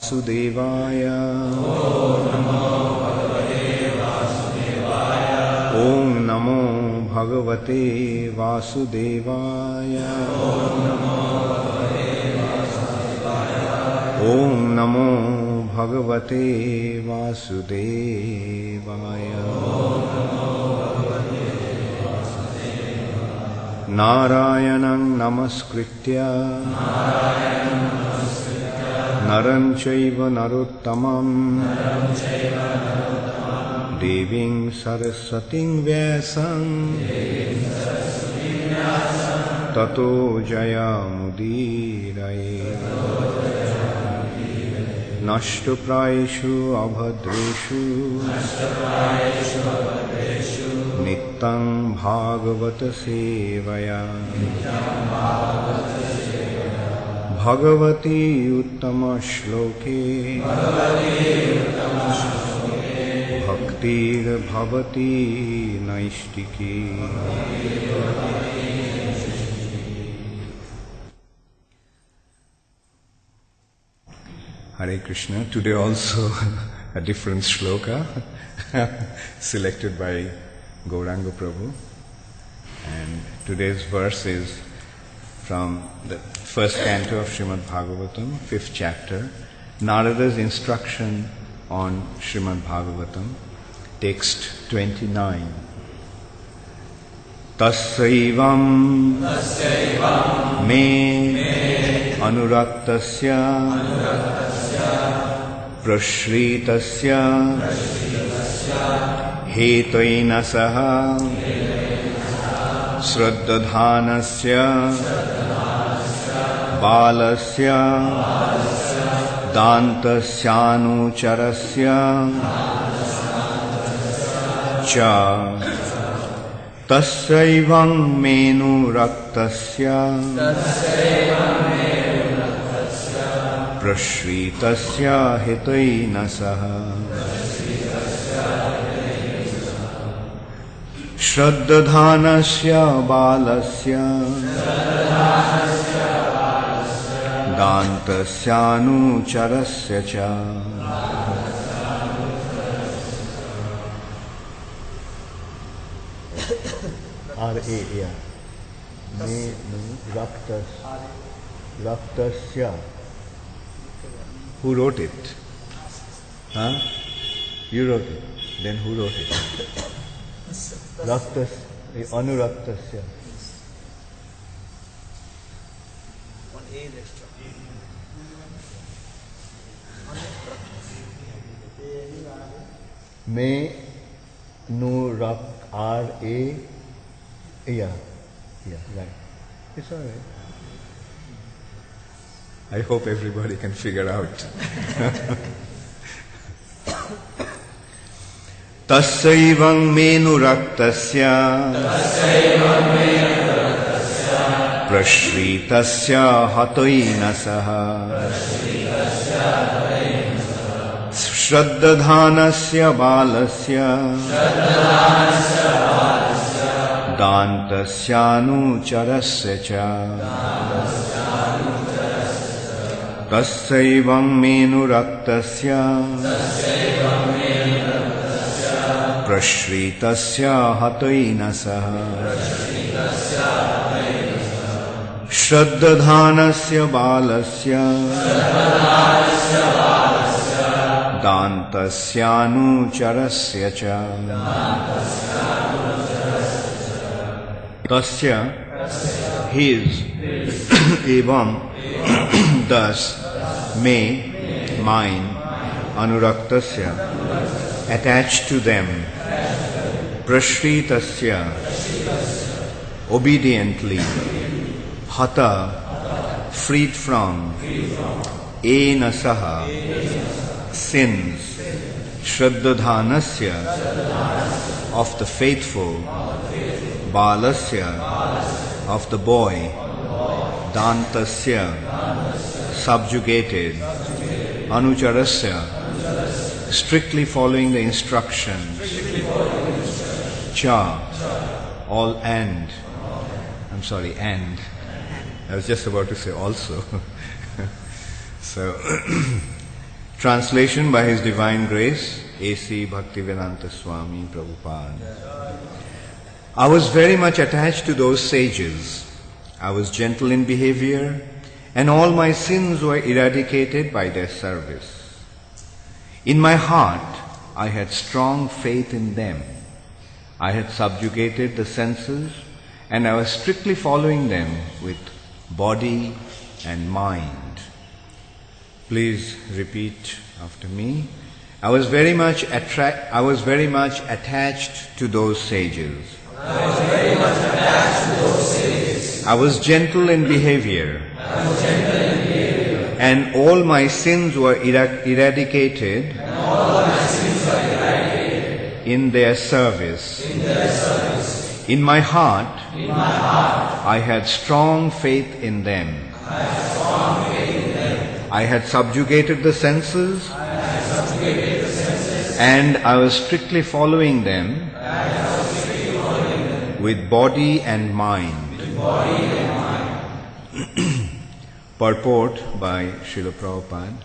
Vasudevaya. Om Namo Bhagavate Vasudevaya. Om Namo Bhagavate Vasudevaya. Narayanam Namaskritya Naram Chaiva Narottamam Deving Saraswating Vyasam Tato Jayamudiraye Nashtopraishu Abhadreshu Nittang Bhagavata Sevaya Bhagavati Uttama Shloke Bhaktir Bhavati Naishtiki. Hare Krishna. Today also a different shloka selected by Gauranga Prabhu. And today's verse is from the first canto of Srimad Bhagavatam, 5th chapter, Narada's instruction on Srimad Bhagavatam, text 29. Tasaivam me anuraktasya prashritasya hetaina saha Shraddadhanasya balasya dantasyanucharasya cha tasyaivam menu raktasya prashritasya hitaina saha Shraddadhanasya balasya dantasyanucharasya cha. R-A, yeah. Raktasya. Who wrote it? Huh? You wrote it. Then who wrote it? Raktas, anuraktasya. One A extra. Me nu rak R-A. Yeah, right. It's all right. I hope everybody can figure out. Tasaivam menu raktasya prashritasya hatoina saha Shraddadhanasya balasya dantasyanucharasya cha Tasaivam menu raktasya prashritasya hataina saha Shraddadhanasya balasya dantasyanucharasya cha Tasya, his, evam, thus, me, mine, anuraktasya, attached to them, prashritasya, obediently, hata, freed from, ena saha, sins, shraddadhanasya, of the faithful, balasya, of the boy, dantasya, subjugated, anucharasya, strictly following the instructions, cha, all and. I was just about to say also. So, Translation by His Divine Grace, A.C. Bhaktivedanta Swami Prabhupada. I was very much attached to those sages. I was gentle in behavior, and all my sins were eradicated by their service. In my heart, I had strong faith in them. I had subjugated the senses, and I was strictly following them with body and mind. Please repeat after me. I was very much attached to those sages. I was gentle in behavior. And all my sins were eradicated in their service. In my heart, I had strong faith in them. I had subjugated the senses, and I was strictly following them with body and mind. Purport by Srila Prabhupada.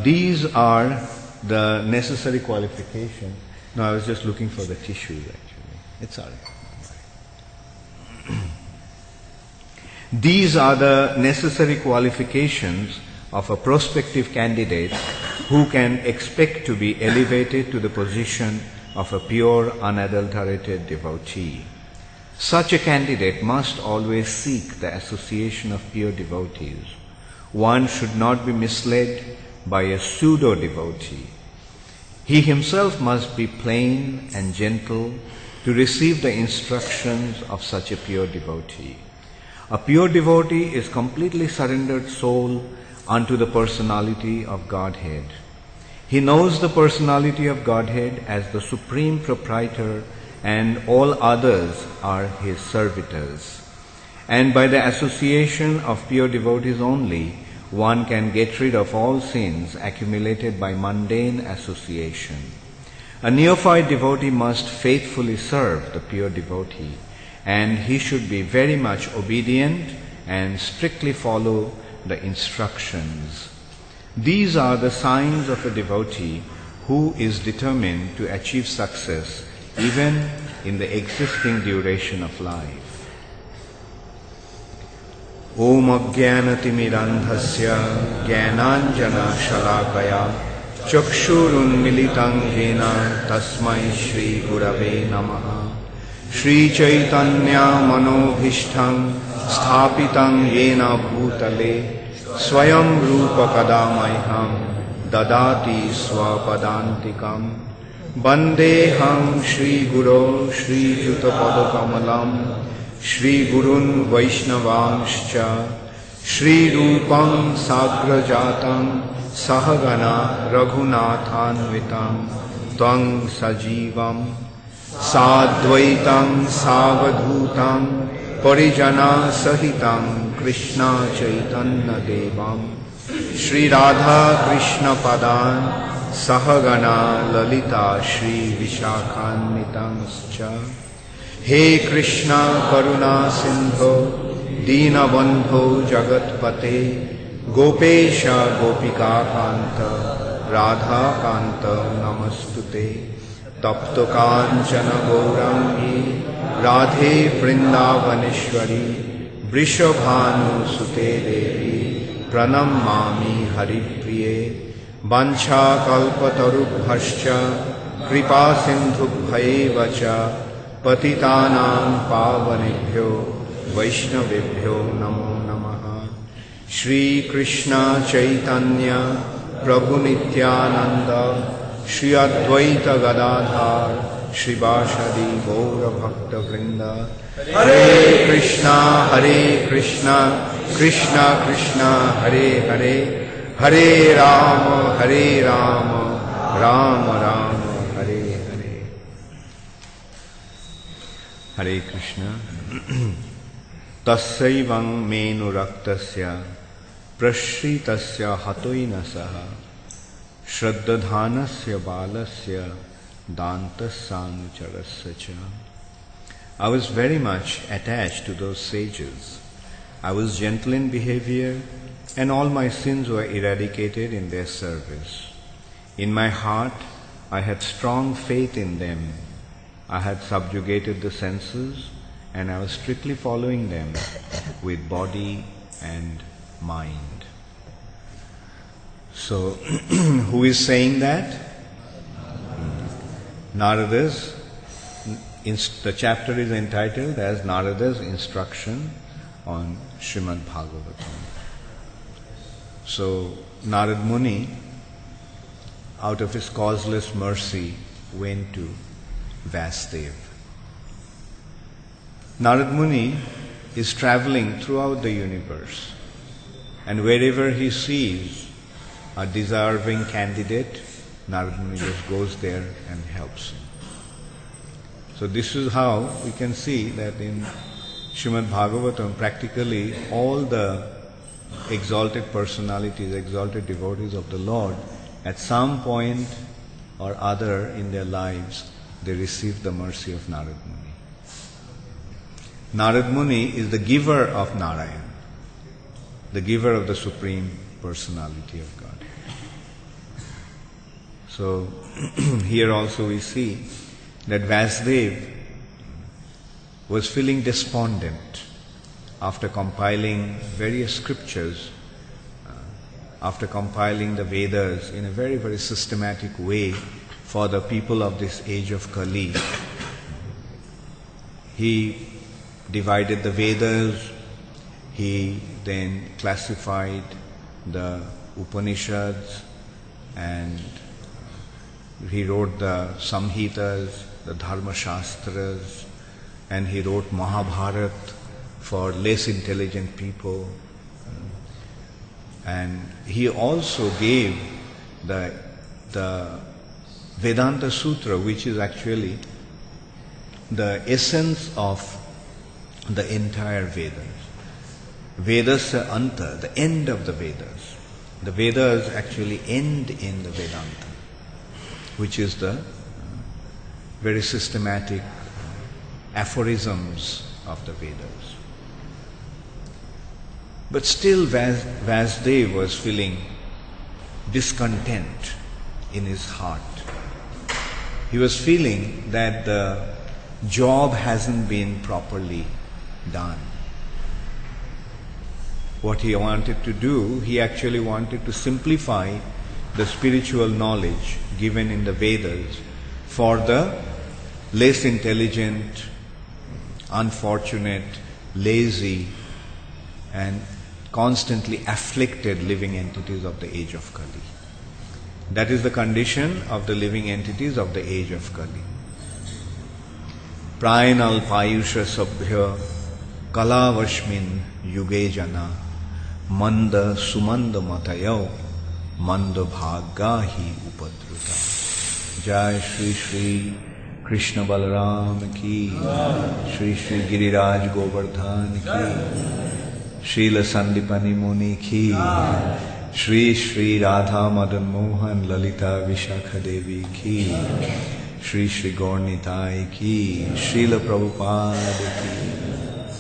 These are the necessary qualifications. No, I was just looking for the tissues actually. It's all right. These are the necessary qualifications of a prospective candidate who can expect to be elevated to the position of a pure, unadulterated devotee. Such a candidate must always seek the association of pure devotees. One should not be misled by a pseudo-devotee. He himself must be plain and gentle to receive the instructions of such a pure devotee. A pure devotee is completely surrendered soul unto the personality of Godhead. He knows the personality of Godhead as the supreme proprietor, and all others are his servitors. And by the association of pure devotees only, one can get rid of all sins accumulated by mundane association. A neophyte devotee must faithfully serve the pure devotee, and he should be very much obedient and strictly follow the instructions. These are the signs of a devotee who is determined to achieve success even in the existing duration of life. Om Ajnanatimirandhasya Jnananjana Shalakaya Chakshurunmilitam Jena Tasmai Shri Gurave Namaha. Shri Chaitanya Manobhishtam Sthapitam Yena Bhutale Swayam Rupa Kadamaiham Dadati Swapadantikam Bandeham Shri Guru Shri Jutapadakamalam Shri Gurun Vaishnavanscha Shri Rupam Sagrajatam Sahagana Raghunathanvitam Tvang Sajivam Sadvaitam Savadhutam Parijana Sahitam Krishna Chaitanya Devam Shri Radha Krishna Padan Sahagana Lalita Shri Vishakhanitanscha. He Krishna Karuna Sindho Deenabandho Jagatpate Gopesha Gopika Kanta Radha Kanta Namastute Tapto Kanchana Gaurangi Radhe Vrindavaneshwari Vrishabhanu Sute Devi Pranamami Haripriye Vancha Kalpatarubhascha Kripa Sindhubhaivacha Patitanam Pavanebhyo Vaishnavebhyo Namo Namaha. Shri Krishna Chaitanya Prabhu Nityananda Shri Advaita Gadadhar Shri Vashadi Gaura Bhakta Vrinda. Hare Krishna Krishna Krishna Hare Hare, Hare Rama Rama Rama Hare Hare. Hare Krishna. Tasyaivam menu raktasya prashritasya hatoina saha shraddadhanasya balasya dantasanucharasya cha. I was very much attached to those sages. I was gentle in behavior, and all my sins were eradicated in their service. In my heart, I had strong faith in them. I had subjugated the senses, and I was strictly following them with body and mind. So, who is saying that? Narada's. The chapter is entitled as Narada's instruction on Srimad Bhagavatam. So, Narad Muni, out of his causeless mercy, went to Vasudev. Narad Muni is traveling throughout the universe, and wherever he sees a deserving candidate, Narad Muni just goes there and helps him. So this is how we can see that in Srimad Bhagavatam, practically all the exalted personalities, exalted devotees of the Lord, at some point or other in their lives, they receive the mercy of Narad Muni. Narad Muni is the giver of Narayan, the giver of the Supreme Personality of God. So here also we see that Vasudev was feeling despondent after compiling various scriptures, after compiling the Vedas in a very, very systematic way for the people of this age of Kali. He divided the Vedas, he then classified the Upanishads, and he wrote the Samhitas, the Dharma Shastras, and he wrote Mahabharata for less intelligent people. And he also gave the Vedanta Sutra, which is actually the essence of the entire Vedas. Vedasya Anta, the end of the Vedas. The Vedas actually end in the Vedanta, which is the very systematic aphorisms of the Vedas. But still Vasudev was feeling discontent in his heart. He was feeling that the job hasn't been properly done. What he wanted to do, he actually wanted to simplify the spiritual knowledge given in the Vedas for the less intelligent, unfortunate, lazy, and constantly afflicted living entities of the age of Kali. That is the condition of the living entities of the age of Kali. Prayanal payusha sabhya kalavashmin yuge jana manda sumanda matayo manda bhagahi upadruta. Jai Shri Shri Krishna Balaram ki, Shri Shri Giriraj Govardhan ki, Srila Sandipani Muni ki, Shri Shri Radha Madan Mohan Lalita Vishakha Devi ki, Shri Shri Gaurnitai ki, Srila Prabhupada ki.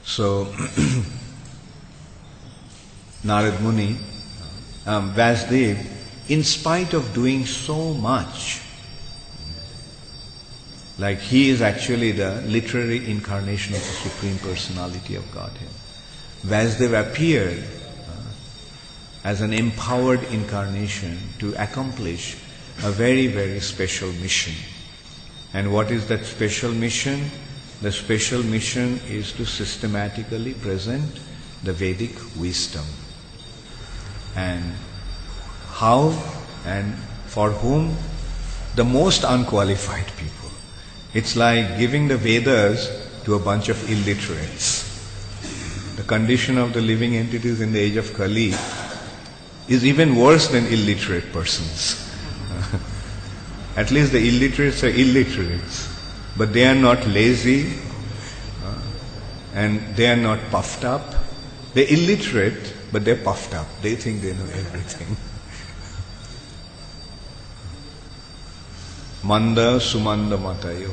So, Narad Muni, Vasudev, in spite of doing so much, like he is actually the literary incarnation of the Supreme Personality of Godhead. Vasudev appeared as an empowered incarnation to accomplish a very, very special mission. And what is that special mission? The special mission is to systematically present the Vedic wisdom. And how and for whom? The most unqualified people. It's like giving the Vedas to a bunch of illiterates. The condition of the living entities in the age of Kali is even worse than illiterate persons. At least the illiterates are illiterates, but they are not lazy and they are not puffed up. They're illiterate, but they're puffed up. They think they know everything. Manda sumanda matayo.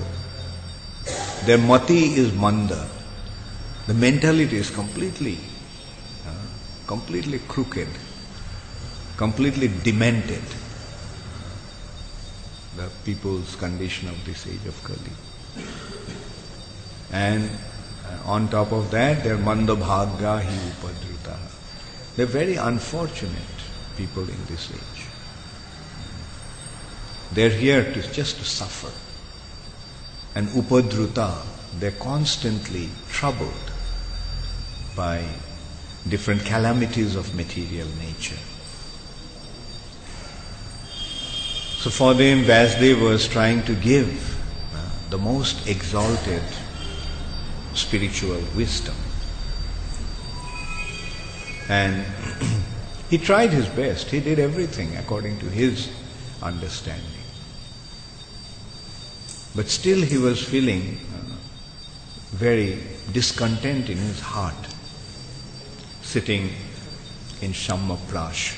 Their mati is manda. The mentality is completely crooked, completely demented. The people's condition of this age of Kali. And on top of that, they're mandabhagya hi upadruta. They're very unfortunate people in this age. They're here just to suffer. And upadruta, they're constantly troubled by different calamities of material nature. So for them, Vasudev was trying to give the most exalted spiritual wisdom. And he tried his best. He did everything according to his understanding. But still he was feeling very discontent in his heart, sitting in Shammaprash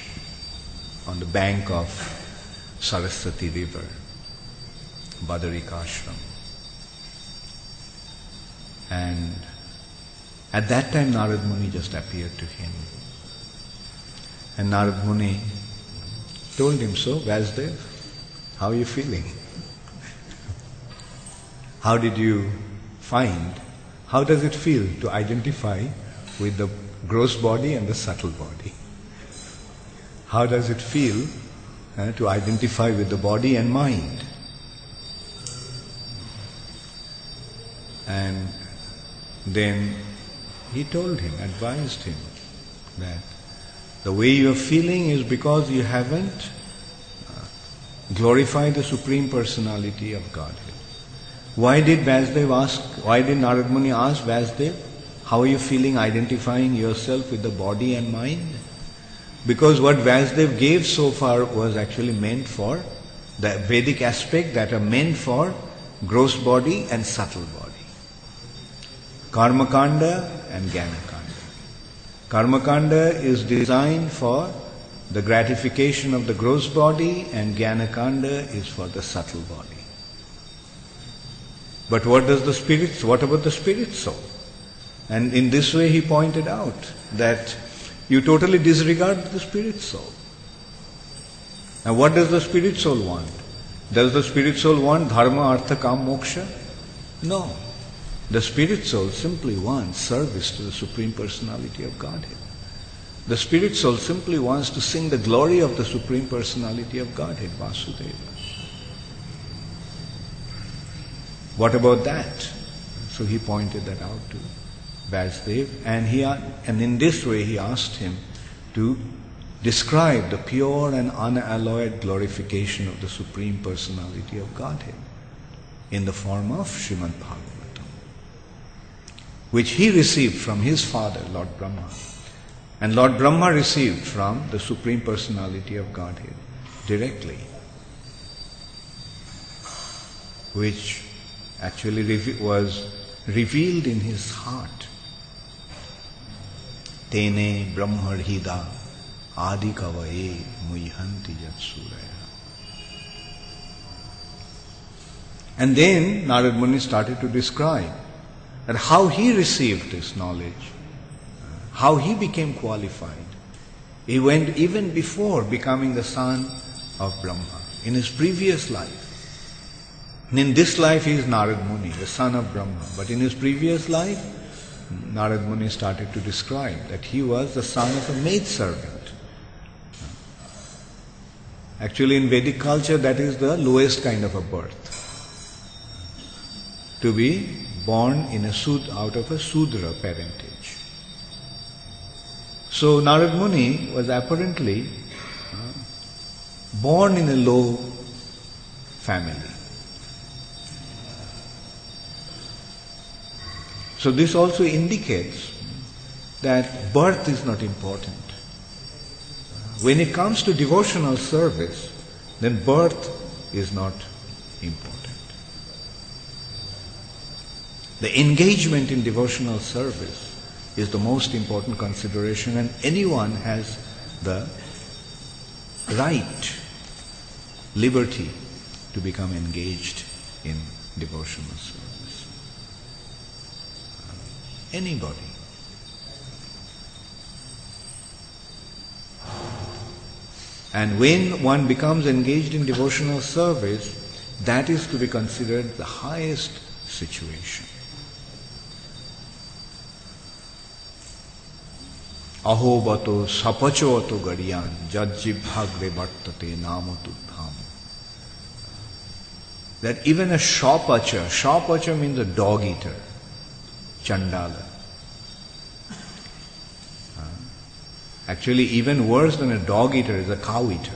on the bank of Saraswati river, Badarikashram. And at that time Narad Muni just appeared to him. And Narad Muni told him, so Vasudev, how are you feeling? How did you find, how does it feel to identify with the gross body and the subtle body? How does it feel to identify with the body and mind? And then he told him, advised him that the way you are feeling is because you haven't glorified the Supreme Personality of Godhead. Why did Narad Muni ask Vasudev, how are you feeling identifying yourself with the body and mind? Because what Vasudev gave so far was actually meant for the Vedic aspect that are meant for gross body and subtle body. Karmakanda and Jnanakanda. Karmakanda is designed for the gratification of the gross body and Jnanakanda is for the subtle body. But what about the spirit soul? And in this way he pointed out that you totally disregard the spirit soul. Now what does the spirit soul want? Does the spirit soul want dharma, artha, kam, moksha? No. The spirit soul simply wants service to the Supreme Personality of Godhead. The spirit soul simply wants to sing the glory of the Supreme Personality of Godhead, Vasudeva. What about that? So he pointed that out to Vasudev, and in this way he asked him to describe the pure and unalloyed glorification of the Supreme Personality of Godhead in the form of Srimad Bhagavatam, which he received from his father, Lord Brahma. And Lord Brahma received from the Supreme Personality of Godhead directly, which actually was revealed in his heart. Tene Brahmarhida Adi Kavaye Muihanti Jatsuraya. And then Narad Muni started to describe that how he received this knowledge, how he became qualified. He went even before becoming the son of Brahma, in his previous life. In this life he is Narad Muni, the son of Brahma. But in his previous life, Narad Muni started to describe that he was the son of a maidservant. Actually in Vedic culture that is the lowest kind of a birth. To be born out of a Sudra parentage. So Narad Muni was apparently born in a low family. So this also indicates that birth is not important. When it comes to devotional service, then birth is not important. The engagement in devotional service is the most important consideration, and anyone has the right, liberty to become engaged in devotional service. Anybody. And when one becomes engaged in devotional service, that is to be considered the highest situation. Aho bato sapacho ato gadiyan jajjibhagre vartate namatubham. That even a shawpacha means a dog eater, chandala. Actually, even worse than a dog eater is a cow eater.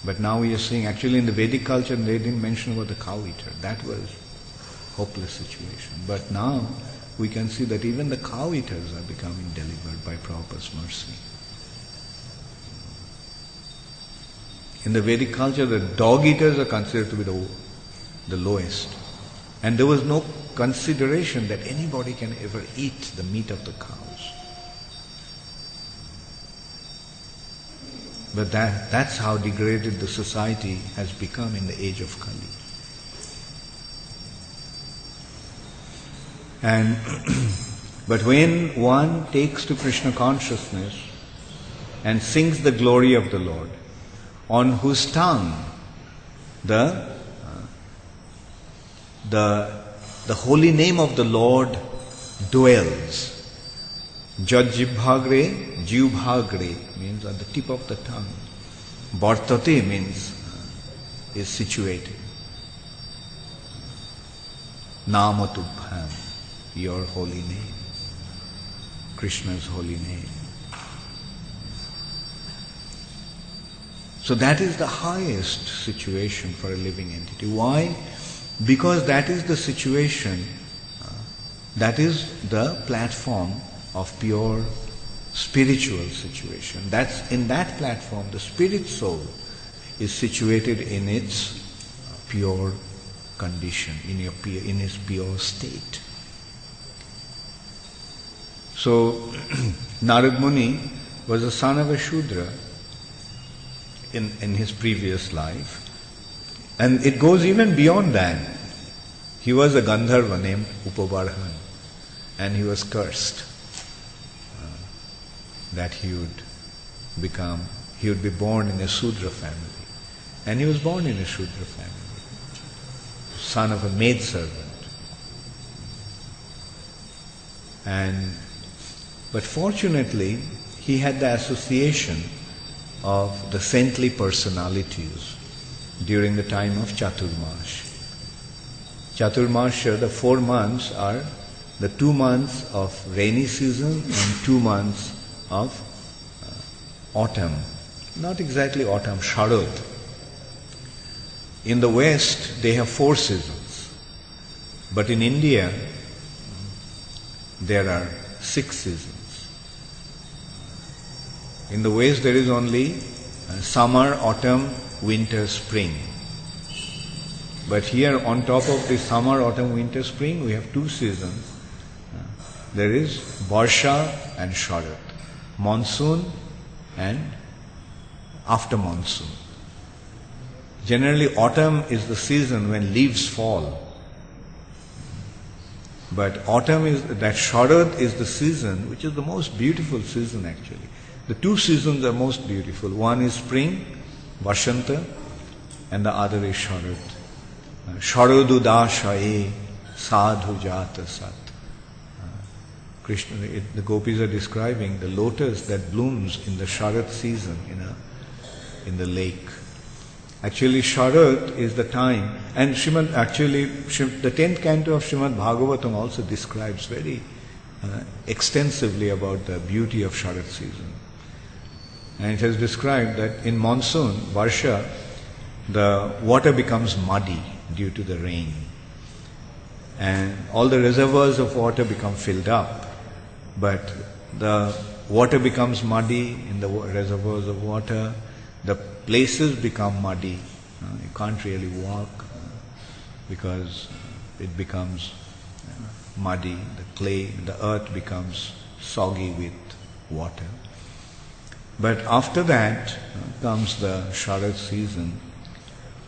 But now we are seeing, actually in the Vedic culture, they didn't mention about the cow eater. That was hopeless situation. But now we can see that even the cow eaters are becoming delivered by Prabhupada's mercy. In the Vedic culture, the dog eaters are considered to be the lowest. And there was no consideration that anybody can ever eat the meat of the cows. But that's how degraded the society has become in the age of Kali. And but when one takes to Krishna consciousness and sings the glory of the Lord, on whose tongue the holy name of the Lord dwells. Jajjibhagre, jivbhagre means at the tip of the tongue. Vartate means is situated. Namatubham, your holy name. Krishna's holy name. So that is the highest situation for a living entity. Why? Because that is the situation, that is the platform of pure spiritual situation. That's in that platform, the spirit soul is situated in its pure condition, in its pure state. So Narad Muni was the son of a Shudra in his previous life. And it goes even beyond that. He was a Gandharva named Upabarhan, and he was cursed that he would be born in a Sudra family. And he was born in a Shudra family, son of a maidservant. But fortunately, he had the association of the saintly personalities during the time of Chaturmash. Chaturmasha, the 4 months are the 2 months of rainy season and 2 months of autumn. Not exactly autumn, Sharad. In the West, they have 4 seasons. But in India, there are 6 seasons. In the West, there is only summer, autumn, winter, spring. But here, on top of the summer, autumn, winter, spring, we have 2 seasons. There is Varsha and Sharad. Monsoon and after monsoon. Generally, autumn is the season when leaves fall. But Sharad is the season which is the most beautiful season actually. The 2 seasons are most beautiful. One is spring, Vashanta, and the other is Sharad. Sharadudashaye sadhu jata sat. Krishna, the gopis are describing the lotus that blooms in the Sharad season in the lake. Actually, Sharad is the time, and the 10th canto of Srimad Bhagavatam also describes very extensively about the beauty of Sharad season. And it has described that in monsoon, Varsha, the water becomes muddy due to the rain. And all the reservoirs of water become filled up. But the water becomes muddy in the reservoirs of water. The places become muddy. You can't really walk because it becomes muddy. The clay, the earth becomes soggy with water. But after that comes the Sharad season,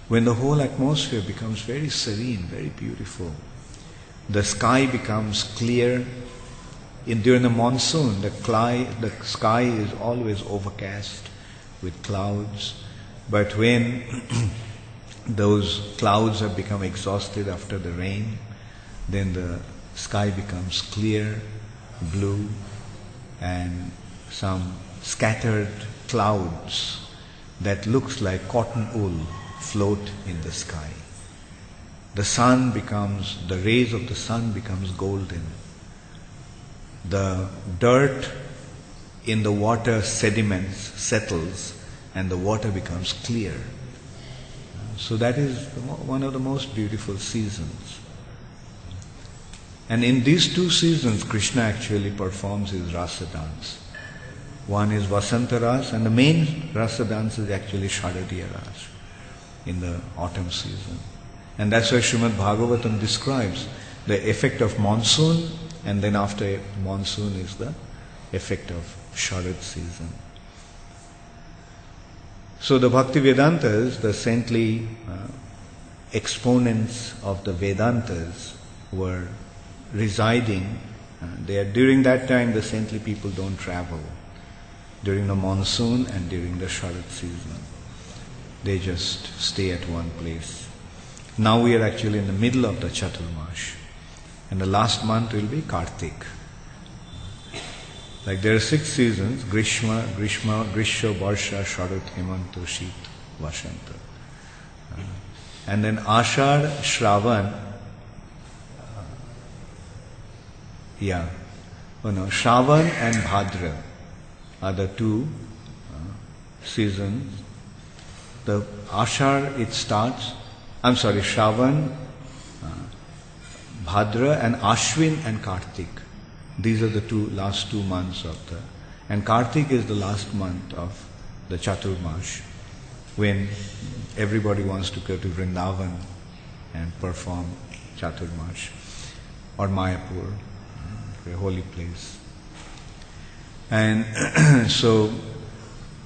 when the whole atmosphere becomes very serene, very beautiful. The sky becomes clear, during the monsoon, the sky is always overcast with clouds. But when those clouds have become exhausted after the rain, then the sky becomes clear, blue, and some scattered clouds that looks like cotton wool float in the sky. The rays of the sun becomes golden. The dirt in the water sediments, settles, and the water becomes clear. So that is one of the most beautiful seasons. And in these two seasons, Krishna actually performs his rasa dance. One is Vasanta Ras, and the main rasa dance is actually Sharadiya Ras in the autumn season. And that's why Srimad Bhagavatam describes the effect of monsoon, and then after monsoon is the effect of Sharad season. So the Bhakti Vedantas, the saintly exponents of the Vedantas, were residing. During that time, the saintly people don't travel. During the monsoon and during the Sharad season, they just stay at one place. Now we are actually in the middle of the Chaturmash, and the last month will be Kartik. Like there are 6 seasons: Grishma, Grisha, Varsha, Sharad, Hemanta, Sheet, Vasanta. And then Ashad, Shravan, Shravan and Bhadra are the 2 seasons. The Ashad, it starts, Shravan, Bhadra, and Ashwin and Kartik. These are the last 2 months and Kartik is the last month of the Chaturmash, when everybody wants to go to Vrindavan and perform Chaturmash, or Mayapur, a holy place. And so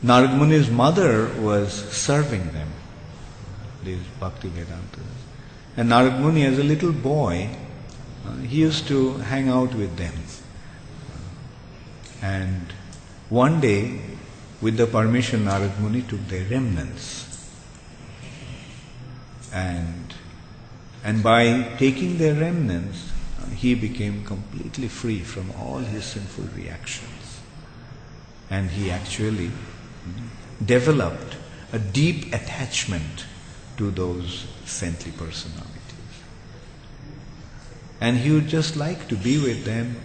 Narad Muni's mother was serving them, these Bhakti Vedantas. And Narad Muni, as a little boy, he used to hang out with them. And one day, with the permission, Narad Muni took their remnants. And by taking their remnants, he became completely free from all his sinful reactions. And he actually developed a deep attachment to those saintly personalities. And he would just like to be with them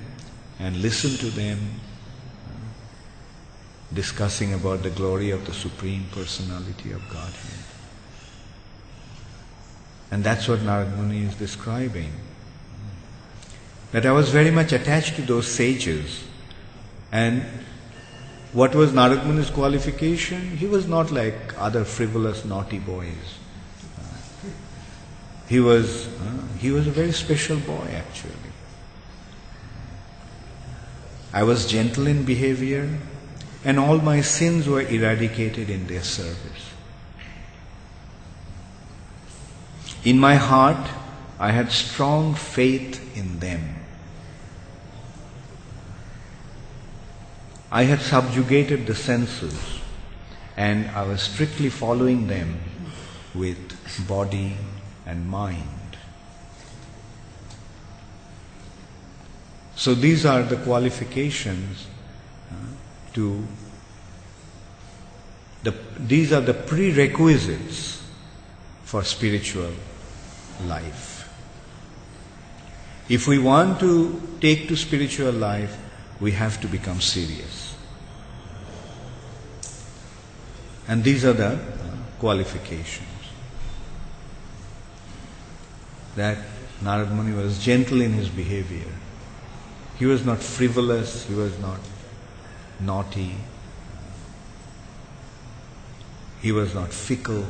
and listen to them, discussing about the glory of the Supreme Personality of Godhead. And that's what Narad Muni is describing. That I was very much attached to those sages. And what was Narad Muni's qualification? He was not like other frivolous, naughty boys. He was a very special boy, actually. I was gentle in behavior, and all my sins were eradicated in their service. In my heart, I had strong faith in them. I had subjugated the senses, and I was strictly following them with body and mind. So these are the qualifications these are the prerequisites for spiritual life. If we want to take to spiritual life, we have to become serious. And these are the qualifications. That Narad Muni was gentle in his behavior. He was not frivolous, he was not naughty, he was not fickle.